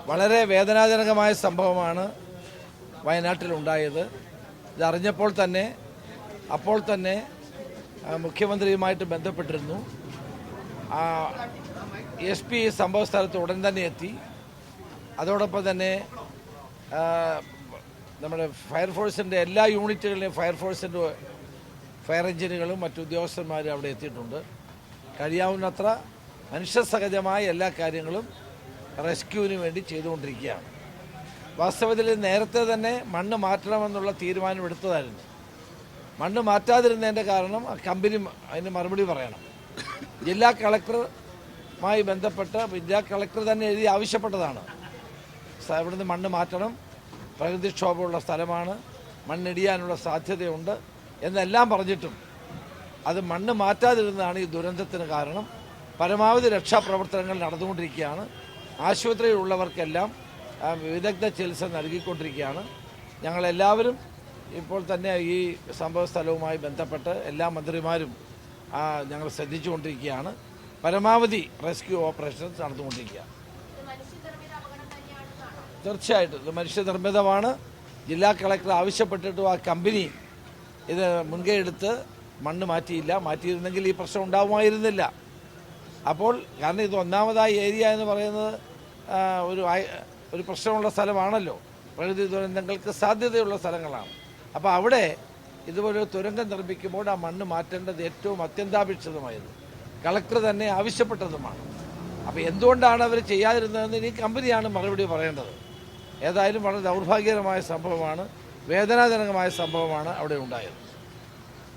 വളരെ വേദനാജനകമായ സംഭവമാണ് വയനാട്ടിലുണ്ടായത്. ഇതറിഞ്ഞപ്പോൾ തന്നെ മുഖ്യമന്ത്രിയുമായിട്ട് ബന്ധപ്പെട്ടിരുന്നു. SP സംഭവ സ്ഥലത്ത് ഉടൻ തന്നെ എത്തി. അതോടൊപ്പം തന്നെ നമ്മുടെ ഫയർഫോഴ്സിൻ്റെ എല്ലാ യൂണിറ്റുകളിലെയും ഫയർഫോഴ്സിൻ്റെ ഫയർ എഞ്ചിനുകളും മറ്റു ഉദ്യോഗസ്ഥന്മാരും അവിടെ എത്തിയിട്ടുണ്ട്. കഴിയാവുന്നത്ര മനുഷ്യസഹജമായ എല്ലാ കാര്യങ്ങളും റെസ്ക്യൂവിന് വേണ്ടി ചെയ്തുകൊണ്ടിരിക്കുകയാണ്. വാസ്തവത്തിൽ നേരത്തെ തന്നെ മണ്ണ് മാറ്റണമെന്നുള്ള തീരുമാനം എടുത്തതായിരുന്നു. മണ്ണ് മാറ്റാതിരുന്നതിൻ്റെ കാരണം കമ്പനി അതിന് മറുപടി പറയണം. ജില്ലാ കളക്ടറുമായി ബന്ധപ്പെട്ട് ജില്ലാ കളക്ടർ തന്നെ എഴുതി ആവശ്യപ്പെട്ടതാണ്. ഇവിടുന്ന് മണ്ണ് മാറ്റണം, പ്രകൃതിക്ഷോഭമുള്ള സ്ഥലമാണ്, മണ്ണിടിയാനുള്ള സാധ്യതയുണ്ട് എന്നെല്ലാം പറഞ്ഞിട്ടും അത് മണ്ണ് മാറ്റാതിരുന്നതാണ് ഈ ദുരന്തത്തിന് കാരണം. പരമാവധി രക്ഷാപ്രവർത്തനങ്ങൾ നടന്നുകൊണ്ടിരിക്കുകയാണ്. ആശുപത്രിയിലുള്ളവർക്കെല്ലാം വിദഗ്ധ ചികിത്സ നൽകിക്കൊണ്ടിരിക്കുകയാണ്. ഞങ്ങളെല്ലാവരും ഇപ്പോൾ തന്നെ ഈ സംഭവ സ്ഥലവുമായി ബന്ധപ്പെട്ട് എല്ലാ മന്ത്രിമാരും ഞങ്ങൾ ശ്രദ്ധിച്ചുകൊണ്ടിരിക്കുകയാണ്. പരമാവധി റെസ്ക്യൂ ഓപ്പറേഷൻസ് നടന്നുകൊണ്ടിരിക്കുകയാണ്. തീർച്ചയായിട്ടും ഇത് മനുഷ്യനിർമ്മിതമാണ്. ജില്ലാ കളക്ടർ ആവശ്യപ്പെട്ടിട്ടും ആ കമ്പനി ഇത് മുൻകൈ എടുത്ത് മണ്ണ് മാറ്റിയിരുന്നെങ്കിൽ ഈ പ്രശ്നം ഉണ്ടാവുമായിരുന്നില്ല. അപ്പോൾ കാരണം ഇത് ഒന്നാമതായി ഏരിയ എന്ന് പറയുന്നത് ഒരു പ്രശ്നമുള്ള സ്ഥലമാണല്ലോ, പ്രകൃതി ദുരന്തങ്ങൾക്ക് സാധ്യതയുള്ള സ്ഥലങ്ങളാണ്. അപ്പോൾ അവിടെ ഇതുപോലെ തുരങ്കം നിർമ്മിക്കുമ്പോൾ ആ മണ്ണ് മാറ്റേണ്ടത് ഏറ്റവും അത്യന്താപേക്ഷിതമായത് കളക്ടർ തന്നെ ആവശ്യപ്പെട്ടതുമാണ്. അപ്പോൾ എന്തുകൊണ്ടാണ് അവർ ചെയ്യാതിരുന്നതെന്ന് ഇനി കമ്പനിയാണ് മറുപടി പറയേണ്ടത്. ഏതായാലും വളരെ ദൗർഭാഗ്യകരമായ സംഭവമാണ്, വേദനാജനകമായ സംഭവമാണ് അവിടെ ഉണ്ടായത്.